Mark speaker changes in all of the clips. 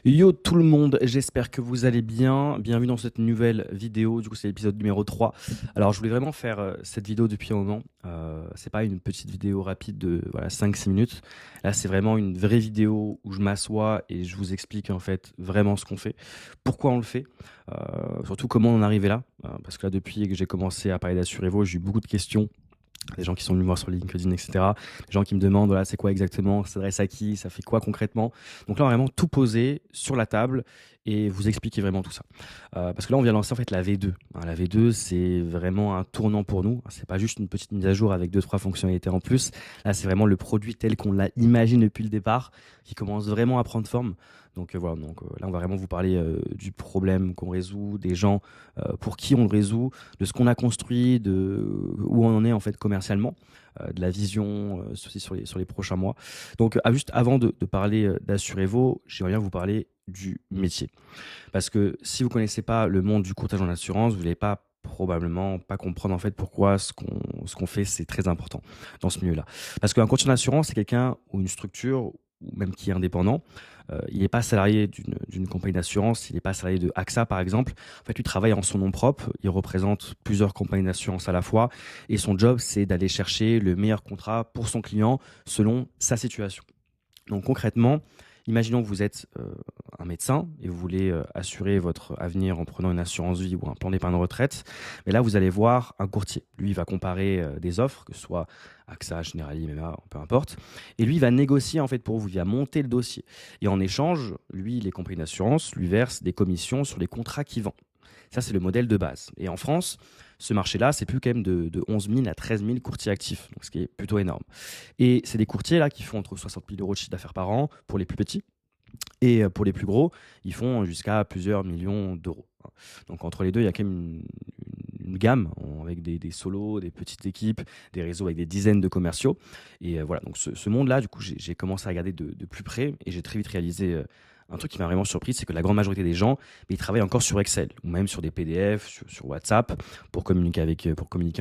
Speaker 1: Yo tout le monde, j'espère que vous allez bien. Bienvenue dans cette nouvelle vidéo. Du coup, c'est l'épisode numéro 3. Alors, je voulais vraiment faire cette vidéo depuis un moment. C'est pas une petite vidéo rapide de voilà, 5-6 minutes. Là, c'est vraiment une vraie vidéo où je m'assois et je vous explique en fait vraiment ce qu'on fait, pourquoi on le fait, surtout comment on en est arrivé là. Parce que là, depuis que j'ai commencé à parler d'Assurevo, j'ai eu beaucoup de questions, des gens qui sont venus me voir sur LinkedIn, etc. Des gens qui me demandent, voilà, c'est quoi exactement, ça s'adresse à qui, ça fait quoi concrètement. Donc là, on va vraiment tout poser sur la table et vous expliquer vraiment tout ça. Parce que là, on vient lancer en fait la V2. La V2, c'est vraiment un tournant pour nous. C'est pas juste une petite mise à jour avec deux, trois fonctionnalités en plus. Là, c'est vraiment le produit tel qu'on l'a imaginé depuis le départ, qui commence vraiment à prendre forme. Donc voilà, là, on va vraiment vous parler du problème qu'on résout, des gens pour qui on le résout, de ce qu'on a construit, de où on en est en fait commercialement, de la vision aussi sur les prochains mois. Donc juste avant de parler d'Assurevo, j'aimerais bien vous parler du métier. Parce que si vous ne connaissez pas le monde du courtage en assurance, vous n'allez pas probablement pas comprendre en fait pourquoi ce qu'on fait c'est très important dans ce milieu-là. Parce qu'un courtier en assurance, c'est quelqu'un ou une structure ou même qui est indépendant. Il n'est pas salarié d'une compagnie d'assurance, il n'est pas salarié de AXA par exemple. En fait, lui travaille en son nom propre, il représente plusieurs compagnies d'assurance à la fois et son job c'est d'aller chercher le meilleur contrat pour son client selon sa situation. Donc concrètement, imaginons que vous êtes un médecin et vous voulez assurer votre avenir en prenant une assurance vie ou un plan d'épargne retraite. Mais là, vous allez voir un courtier. Lui, il va comparer des offres, que ce soit AXA, Generali, MMA, peu importe. Et lui, il va négocier en fait pour vous, il va monter le dossier. Et en échange, lui, les compagnies d'assurance lui versent des commissions sur les contrats qu'il vend. Ça, c'est le modèle de base. Et en France, ce marché-là, c'est plus quand même de 11 000 à 13 000 courtiers actifs, donc ce qui est plutôt énorme. Et c'est des courtiers là qui font entre 60 000 euros de chiffre d'affaires par an pour les plus petits. Et pour les plus gros, ils font jusqu'à plusieurs millions d'euros. Donc entre les deux, il y a quand même une gamme avec des solos, des petites équipes, des réseaux avec des dizaines de commerciaux. Et voilà, donc ce monde-là, du coup, j'ai commencé à regarder de plus près et j'ai très vite réalisé un truc qui m'a vraiment surpris, c'est que la grande majorité des gens, ils travaillent encore sur Excel ou même sur des PDF, sur WhatsApp pour communiquer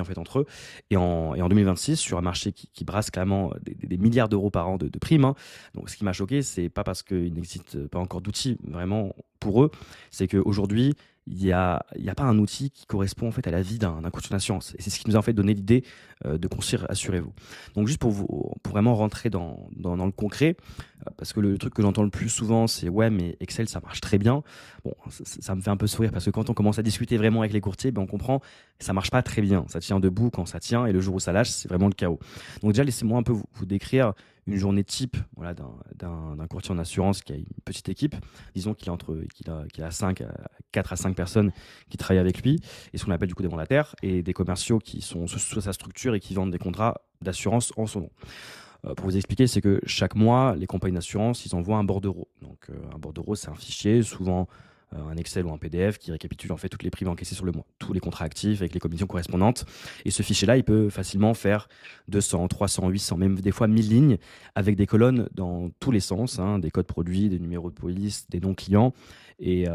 Speaker 1: en fait entre eux. Et en 2026, sur un marché qui brasse clairement des milliards d'euros par an de primes, hein, donc ce qui m'a choqué, c'est pas parce qu'il n'existe pas encore d'outils vraiment pour eux, c'est qu'aujourd'hui, il y a pas un outil qui correspond en fait à la vie d'un coach d'assurance. Et c'est ce qui nous a en fait donné l'idée de construire Assurez-vous. Donc juste pour vraiment rentrer dans le concret, parce que le truc que j'entends le plus souvent, c'est ouais, mais Excel, ça marche très bien. Bon, ça me fait un peu sourire parce que quand on commence à discuter vraiment avec les courtiers, ben, on comprend que ça marche pas très bien. Ça tient debout quand ça tient et le jour où ça lâche, c'est vraiment le chaos. Donc déjà, laissez-moi un peu vous décrire une journée type voilà, d'un courtier en assurance qui a une petite équipe. Disons qu'il a 4 à 5 personnes qui travaillent avec lui et ce qu'on appelle du coup des mandataires et des commerciaux qui sont sous sa structure et qui vendent des contrats d'assurance en son nom. Pour vous expliquer, c'est que chaque mois, les compagnies d'assurance, ils envoient un bordereau. Donc, un bordereau, c'est un fichier, souvent un Excel ou un PDF qui récapitule en fait toutes les primes encaissées sur le mois, tous les contrats actifs avec les commissions correspondantes. Et ce fichier-là, il peut facilement faire 200, 300, 800, même des fois 1000 lignes avec des colonnes dans tous les sens, hein, des codes produits, des numéros de police, des noms clients. Et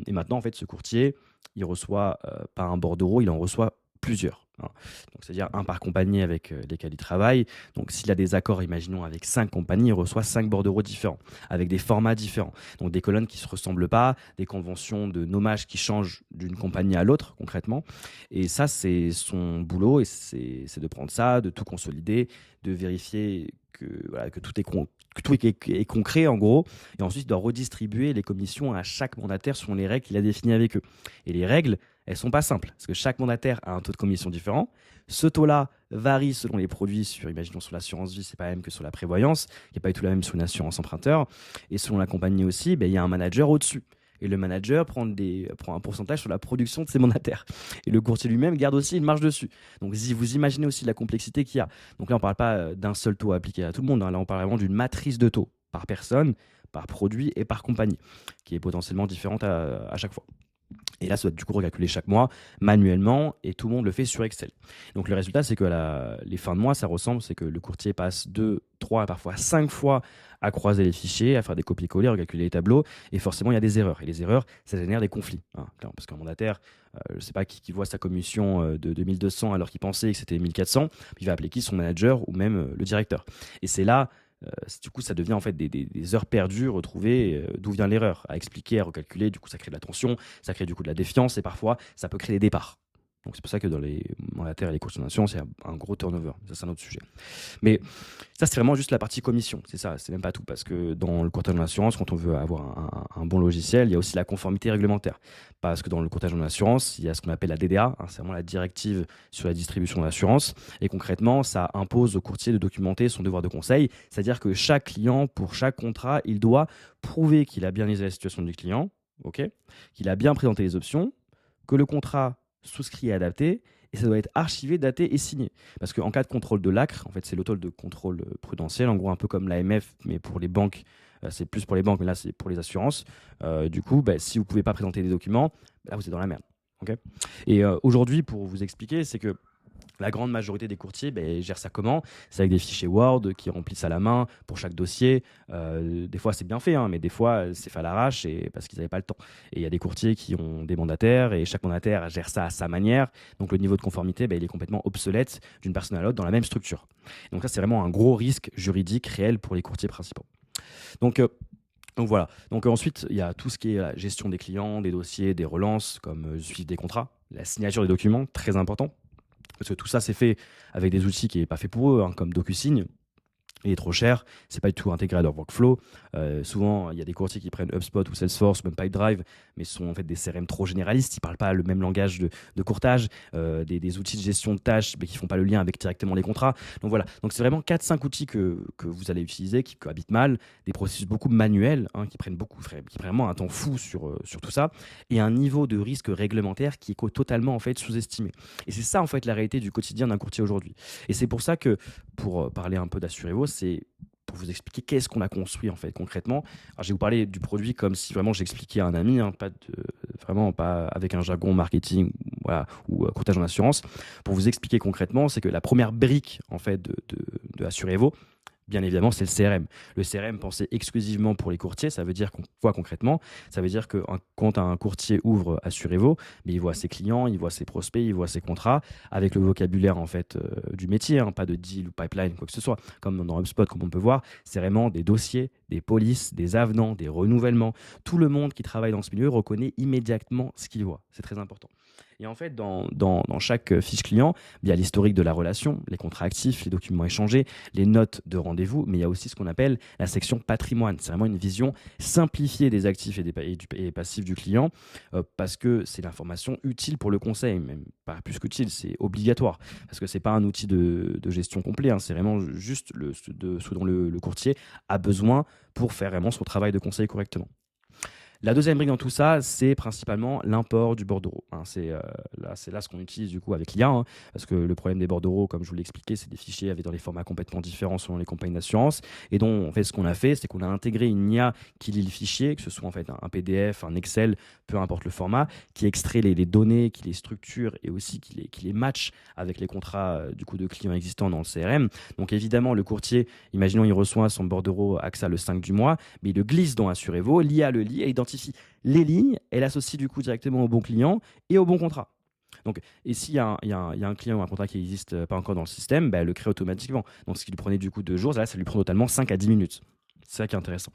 Speaker 1: maintenant, en fait, ce courtier, il reçoit pas un bordereau, il en reçoit plusieurs, hein. Donc, c'est-à-dire un par compagnie avec lesquels il travaille. Donc, s'il a des accords, imaginons, avec 5 compagnies, il reçoit 5 bordereaux différents, avec des formats différents. Donc, des colonnes qui ne se ressemblent pas, des conventions de nommage qui changent d'une compagnie à l'autre, concrètement. Et ça, c'est son boulot, et c'est de prendre ça, de tout consolider, de vérifier voilà, que tout est concret, en gros. Et ensuite, il doit redistribuer les commissions à chaque mandataire selon les règles qu'il a définies avec eux. Et les règles, elles sont pas simples, parce que chaque mandataire a un taux de commission différent. Ce taux-là varie selon les produits, imaginons sur l'assurance vie, c'est pas la même que sur la prévoyance, qui n'est pas du tout la même sur une assurance emprunteur. Et selon la compagnie aussi, ben, il y a un manager au-dessus. Et le manager prend un pourcentage sur la production de ses mandataires. Et le courtier lui-même garde aussi une marge dessus. Donc si vous imaginez aussi la complexité qu'il y a. Donc là, on ne parle pas d'un seul taux appliqué à tout le monde, hein. Là, on parle vraiment d'une matrice de taux par personne, par produit et par compagnie, qui est potentiellement différente à chaque fois. Et là, ça doit être du coup recalculer chaque mois manuellement et tout le monde le fait sur Excel. Donc le résultat, c'est que les fins de mois, ça ressemble, c'est que le courtier passe 2, 3, parfois 5 fois à croiser les fichiers, à faire des copier-coller, à recalculer les tableaux. Et forcément, il y a des erreurs. Et les erreurs, ça génère des conflits, hein, clairement, parce qu'un mandataire, je ne sais pas, qui voit sa commission de 2200 alors qu'il pensait que c'était 1400, il va appeler qui? Son manager ou même le directeur. Et c'est là Du coup, ça devient en fait des heures perdues retrouvées, d'où vient l'erreur, à expliquer, à recalculer. Du coup, ça crée de la tension, ça crée du coup de la défiance et parfois, ça peut créer des départs. Donc, c'est pour ça que dans les mandataires et les courtiers en assurance, il y a un gros turnover. Ça, c'est un autre sujet. Mais ça, c'est vraiment juste la partie commission. C'est ça, c'est même pas tout. Parce que dans le courtage en assurance, quand on veut avoir un bon logiciel, il y a aussi la conformité réglementaire. Parce que dans le courtage en assurance, il y a ce qu'on appelle la DDA, hein, c'est vraiment la directive sur la distribution d'assurance. Et concrètement, ça impose au courtier de documenter son devoir de conseil. C'est-à-dire que chaque client, pour chaque contrat, il doit prouver qu'il a bien lisé la situation du client, ok, qu'il a bien présenté les options, que le contrat souscrit et adapté, et ça doit être archivé, daté et signé. Parce qu'en cas de contrôle de l'ACRE, en fait, c'est l'autorité de contrôle prudentiel, en gros un peu comme l'AMF, mais pour les banques, c'est plus pour les banques, mais là c'est pour les assurances. Du coup, si vous ne pouvez pas présenter des documents, là vous êtes dans la merde. Okay, et aujourd'hui, pour vous expliquer, c'est que la grande majorité des courtiers gèrent ça comment? C'est avec des fichiers Word qui remplissent à la main pour chaque dossier. Des fois, c'est bien fait, hein, mais des fois, c'est fait à l'arrache parce qu'ils n'avaient pas le temps. Et il y a des courtiers qui ont des mandataires et chaque mandataire gère ça à sa manière. Donc, le niveau de conformité, il est complètement obsolète d'une personne à l'autre dans la même structure. Donc, ça, c'est vraiment un gros risque juridique réel pour les courtiers principaux. Donc voilà. Donc ensuite, il y a tout ce qui est la gestion des clients, des dossiers, des relances, comme suivre des contrats, la signature des documents, très important. Parce que tout ça, c'est fait avec des outils qui n'est pas fait pour eux, hein, comme DocuSign. Il est trop cher, c'est pas du tout intégré à leur workflow. Souvent, il y a des courtiers qui prennent HubSpot ou Salesforce, même Pipedrive, mais ce sont en fait des CRM trop généralistes. Ils ne parlent pas le même langage de courtage, des outils de gestion de tâches mais qui ne font pas le lien avec directement les contrats. Donc voilà, donc c'est vraiment 4-5 outils que vous allez utiliser, qui cohabitent mal, des processus beaucoup manuels, hein, qui prennent vraiment un temps fou sur tout ça, et un niveau de risque réglementaire qui est totalement en fait sous-estimé. Et c'est ça en fait la réalité du quotidien d'un courtier aujourd'hui. Et c'est pour ça que, pour parler un peu d'Assurevo, c'est pour vous expliquer qu'est-ce qu'on a construit en fait concrètement. Alors, je vais vous parler du produit comme si vraiment j'expliquais à un ami, hein, vraiment pas avec un jargon marketing, voilà, ou courtage en assurance. Pour vous expliquer concrètement, c'est que la première brique en fait de Assurevo, bien évidemment, c'est le CRM. Le CRM pensé exclusivement pour les courtiers, ça veut dire quoi concrètement? Ça veut dire que quand un courtier ouvre Assurevo, mais il voit ses clients, il voit ses prospects, il voit ses contrats, avec le vocabulaire en fait du métier, hein, pas de deal ou pipeline, quoi que ce soit. Comme dans HubSpot, comme on peut voir, c'est vraiment des dossiers, des polices, des avenants, des renouvellements. Tout le monde qui travaille dans ce milieu reconnaît immédiatement ce qu'il voit. C'est très important. Et en fait, dans chaque fiche client, il y a l'historique de la relation, les contrats actifs, les documents échangés, les notes de rendez-vous, mais il y a aussi ce qu'on appelle la section patrimoine. C'est vraiment une vision simplifiée des actifs et passifs du client, parce que c'est l'information utile pour le conseil, même pas plus qu'utile, c'est obligatoire, parce que ce n'est pas un outil de gestion complet, hein, c'est vraiment juste ce dont le courtier a besoin pour faire vraiment son travail de conseil correctement. La deuxième brique dans tout ça, c'est principalement l'import du bordereau. Hein, c'est là ce qu'on utilise du coup avec l'IA, hein, parce que le problème des bordereaux, comme je vous l'ai expliqué, c'est des fichiers avec dans des formats complètement différents selon les compagnies d'assurance. Et donc, en fait, ce qu'on a fait, c'est qu'on a intégré une IA qui lit le fichier, que ce soit en fait un PDF, un Excel, peu importe le format, qui extrait les données, qui les structure et aussi qui les match avec les contrats du coup de clients existants dans le CRM. Donc évidemment, le courtier, imaginons, il reçoit son bordereau AXA le 5 du mois, mais il le glisse dans Assurevo, l'IA le lit et identifie les lignes, elle associe du coup directement au bon client et au bon contrat. Donc, et s'il y a un client ou un contrat qui n'existe pas encore dans le système, elle le crée automatiquement. Donc, ce qui lui prenait du coup 2 jours, là, ça lui prend totalement 5 à 10 minutes. C'est ça qui est intéressant.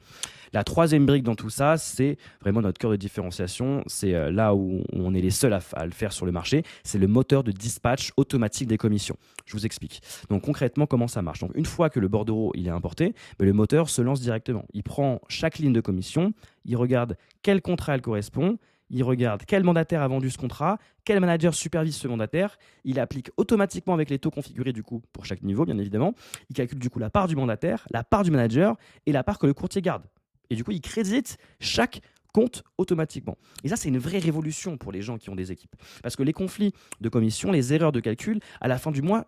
Speaker 1: La troisième brique dans tout ça, c'est vraiment notre cœur de différenciation. C'est là où on est les seuls à le faire sur le marché. C'est le moteur de dispatch automatique des commissions. Je vous explique. Donc concrètement, comment ça marche? Donc une fois que le bordereau il est importé, le moteur se lance directement. Il prend chaque ligne de commission, il regarde quel contrat elle correspond, il regarde quel mandataire a vendu ce contrat, quel manager supervise ce mandataire, il applique automatiquement avec les taux configurés du coup pour chaque niveau bien évidemment, il calcule du coup la part du mandataire, la part du manager et la part que le courtier garde. Et du coup, il crédite chaque compte automatiquement. Et ça, c'est une vraie révolution pour les gens qui ont des équipes. Parce que les conflits de commission, les erreurs de calcul, à la fin du mois,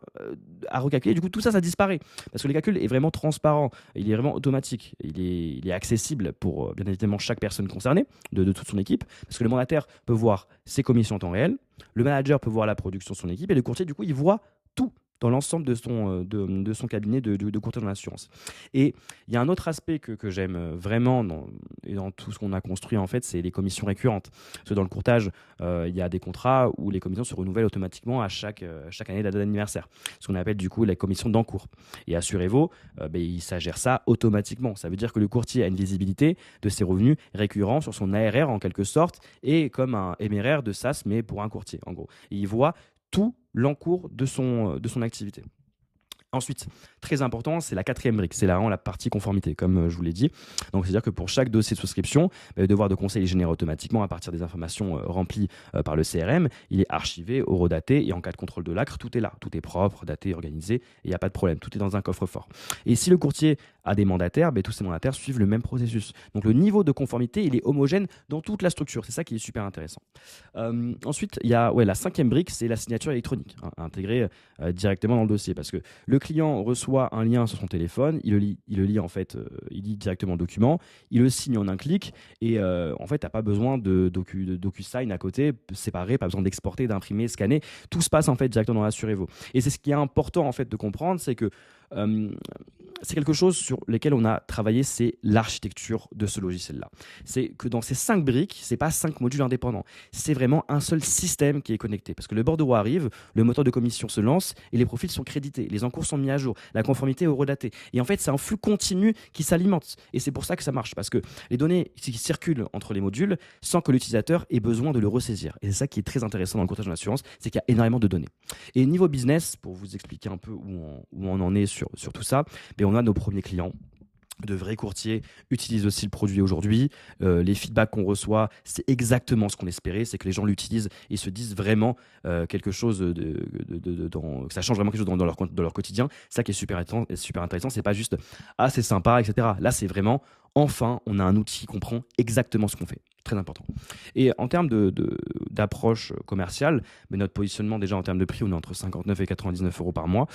Speaker 1: à recalculer, du coup, tout ça, ça disparaît. Parce que le calcul est vraiment transparent, il est vraiment automatique, il est accessible pour, bien évidemment, chaque personne concernée, de toute son équipe, parce que le mandataire peut voir ses commissions en temps réel, le manager peut voir la production de son équipe, et le courtier, du coup, il voit tout. dans l'ensemble de son cabinet de courtage en assurance. Et il y a un autre aspect que j'aime vraiment dans tout ce qu'on a construit, en fait, c'est les commissions récurrentes. Parce que dans le courtage, il y a des contrats où les commissions se renouvellent automatiquement à chaque année de la date d'anniversaire. Ce qu'on appelle du coup la commission d'encours. Et Assurevo, il s'agère ça automatiquement. Ça veut dire que le courtier a une visibilité de ses revenus récurrents sur son ARR en quelque sorte, et comme un MRR de SaaS, mais pour un courtier en gros. Et il voit tout l'encours de son activité. Ensuite, très important, c'est la quatrième brique, c'est la partie conformité, comme je vous l'ai dit. Donc, c'est-à-dire que pour chaque dossier de souscription, le devoir de conseil est généré automatiquement à partir des informations remplies par le CRM. Il est archivé, horodaté, et en cas de contrôle de l'ACRE, tout est là. Tout est propre, daté, organisé, et il n'y a pas de problème. Tout est dans un coffre-fort. Et si le courtier a des mandataires, tous ces mandataires suivent le même processus. Donc, le niveau de conformité, il est homogène dans toute la structure. C'est ça qui est super intéressant. Ensuite, il y a la cinquième brique, c'est la signature électronique, intégrée directement dans le dossier. Parce que le client reçoit un lien sur son téléphone, il le lit en fait, il lit directement le document, il le signe en un clic, et en fait, tu n'as pas besoin de DocuSign à côté, séparé, pas besoin d'exporter, d'imprimer, scanner. Tout se passe en fait directement dans Assurevo. Et c'est ce qui est important en fait de comprendre, c'est que c'est quelque chose sur lequel on a travaillé, c'est l'architecture de ce logiciel-là. C'est que dans ces 5 briques, c'est pas 5 modules indépendants. C'est vraiment un seul système qui est connecté. Parce que le bordereau arrive, le moteur de commission se lance et les profils sont crédités, les encours sont mis à jour, la conformité est horodatée. Et en fait, c'est un flux continu qui s'alimente. Et c'est pour ça que ça marche. Parce que les données qui circulent entre les modules sans que l'utilisateur ait besoin de le ressaisir. Et c'est ça qui est très intéressant dans le courtage en assurance, c'est qu'il y a énormément de données. Et niveau business, pour vous expliquer un peu où on en est sur tout ça, on a nos premiers clients. De vrais courtiers utilisent aussi le produit aujourd'hui. Les feedbacks qu'on reçoit, c'est exactement ce qu'on espérait, c'est que les gens l'utilisent et se disent vraiment quelque chose que ça change vraiment quelque chose dans leur quotidien. Ça qui est super intéressant, c'est pas juste ah c'est sympa, etc. Là c'est vraiment enfin on a un outil qui comprend exactement ce qu'on fait. Très important. Et en termes d'approche commerciale, notre positionnement déjà en termes de prix, on est entre 59 et 99 euros par mois,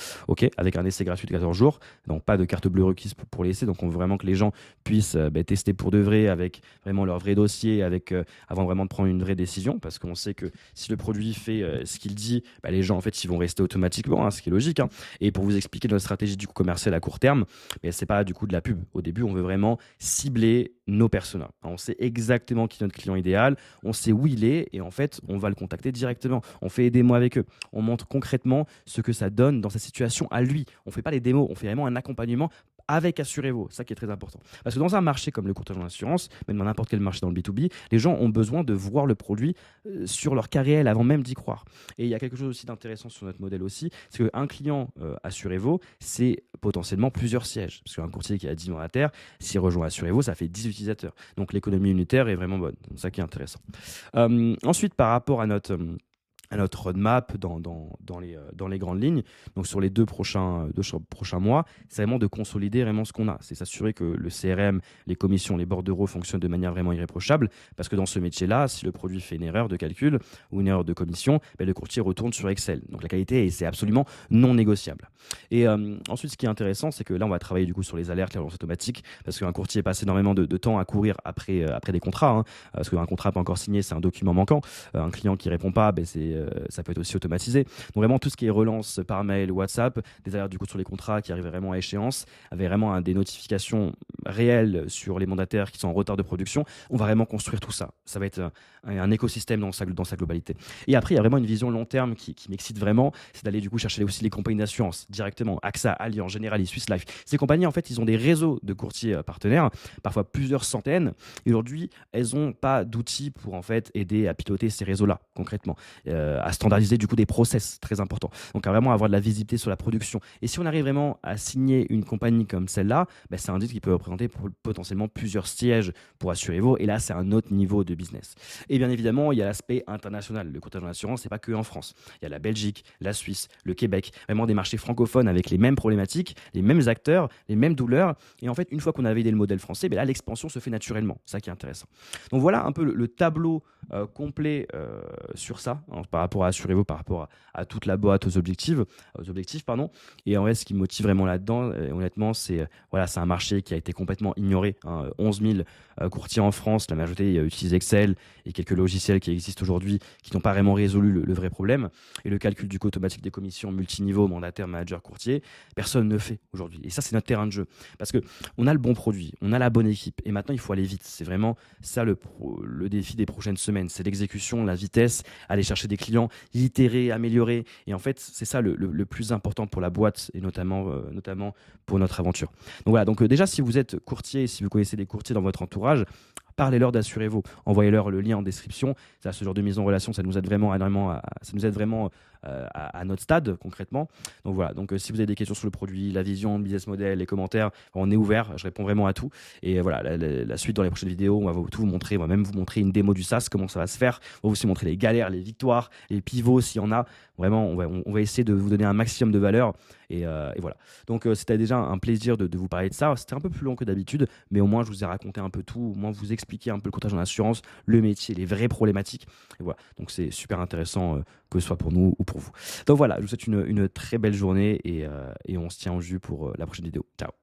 Speaker 1: avec un essai gratuit de 14 jours, donc pas de carte bleue requise pour l'essai, donc on veut vraiment que les gens puissent tester pour de vrai avec vraiment leur vrai dossier, avant vraiment de prendre une vraie décision, parce qu'on sait que si le produit fait ce qu'il dit, les gens en fait ils vont rester automatiquement, ce qui est logique. Et pour vous expliquer notre stratégie du coup commerciale à court terme, c'est pas du coup de la pub. Au début, on veut vraiment cibler nos personas. On sait exactement qui est notre client idéal, on sait où il est et en fait, on va le contacter directement. On fait des démos avec eux. On montre concrètement ce que ça donne dans sa situation à lui. On ne fait pas les démos, on fait vraiment un accompagnement avec Assurevo, ça qui est très important. Parce que dans un marché comme le courtage en assurance, même dans n'importe quel marché dans le B2B, les gens ont besoin de voir le produit sur leur cas réel avant même d'y croire. Et il y a quelque chose aussi d'intéressant sur notre modèle aussi, c'est qu'un client Assurevo, c'est potentiellement plusieurs sièges. Parce qu'un courtier qui a 10 mandataires, s'il rejoint Assurevo, ça fait 10 utilisateurs. Donc l'économie unitaire est vraiment bonne. C'est ça qui est intéressant. Ensuite, par rapport à notre roadmap dans les grandes lignes. Donc sur les deux prochains mois, c'est vraiment de consolider vraiment ce qu'on a. C'est s'assurer que le CRM, les commissions, les bordereaux fonctionnent de manière vraiment irréprochable, parce que dans ce métier-là, si le produit fait une erreur de calcul ou une erreur de commission, le courtier retourne sur Excel. Donc la qualité, c'est absolument non négociable. Et ensuite, ce qui est intéressant, c'est que là, on va travailler du coup sur les alertes, les relances automatiques, parce qu'un courtier passe énormément de temps à courir après des contrats, parce qu'un contrat pas encore signé, c'est un document manquant. Un client qui répond pas, ça peut être aussi automatisé. Donc vraiment tout ce qui est relance par mail, WhatsApp, des alertes du coup sur les contrats qui arrivent vraiment à échéance, avec vraiment des notifications réelles sur les mandataires qui sont en retard de production. On va vraiment construire tout ça. Ça va être un écosystème dans sa globalité. Et après, il y a vraiment une vision long terme qui m'excite vraiment, c'est d'aller du coup chercher aussi les compagnies d'assurance directement, AXA, Allianz, Generali, Swiss Life. Ces compagnies, en fait, ils ont des réseaux de courtiers partenaires, parfois plusieurs centaines. Et aujourd'hui, elles n'ont pas d'outils pour en fait aider à piloter ces réseaux-là concrètement, à standardiser du coup des process très importants. Donc à vraiment avoir de la visibilité sur la production. Et si on arrive vraiment à signer une compagnie comme celle-là, c'est un deal qui peut représenter potentiellement plusieurs sièges pour Assurevo. Et là, c'est un autre niveau de business. Et bien évidemment, il y a l'aspect international. Le courtage en assurance, c'est pas que en France. Il y a la Belgique, la Suisse, le Québec, vraiment des marchés francophones avec les mêmes problématiques, les mêmes acteurs, les mêmes douleurs. Et en fait, une fois qu'on a validé le modèle français, là, l'expansion se fait naturellement. C'est ça qui est intéressant. Donc voilà un peu le tableau complet sur ça, hein, par rapport à Assurez-vous, par rapport à toute la boîte, aux objectifs, pardon. Et en vrai, ce qui me motive vraiment là-dedans, honnêtement, voilà, c'est un marché qui a été complètement ignoré, hein. 11 000 courtiers en France, la majorité utilisent Excel et quelques logiciels qui existent aujourd'hui qui n'ont pas vraiment résolu le vrai problème. Et le calcul du coût automatique des commissions multiniveau, mandataire, manager, courtier, personne ne fait aujourd'hui. Et ça, c'est notre terrain de jeu. Parce que on a le bon produit, on a la bonne équipe. Et maintenant, il faut aller vite. C'est vraiment ça le défi des prochaines semaines. C'est l'exécution, la vitesse, aller chercher des clients, itérer, améliorer. Et en fait, c'est ça le plus important pour la boîte et notamment pour notre aventure. Donc voilà, donc déjà, si vous êtes courtier, si vous connaissez des courtiers dans votre entourage, parlez-leur d'Assurez-vous, envoyez-leur le lien en description. Ça, ce genre de mise en relation, ça nous aide vraiment ça nous aide vraiment à notre stade concrètement. Donc voilà, donc si vous avez des questions sur le produit, la vision, le business model, les commentaires, on est ouvert, je réponds vraiment à tout. Et voilà, la suite dans les prochaines vidéos, on va tout vous montrer, on va même vous montrer une démo du SaaS, comment ça va se faire. On va aussi montrer les galères, les victoires, les pivots s'il y en a. Vraiment, on va essayer de vous donner un maximum de valeur. Et voilà. Donc c'était déjà un plaisir de vous parler de ça. C'était un peu plus long que d'habitude, mais au moins je vous ai raconté un peu tout, au moins vous expliquer un peu le courtage en assurance, le métier, les vraies problématiques. Et voilà. Donc c'est super intéressant que ce soit pour nous ou pour vous. Donc voilà, je vous souhaite une très belle journée et on se tient au jus pour la prochaine vidéo. Ciao.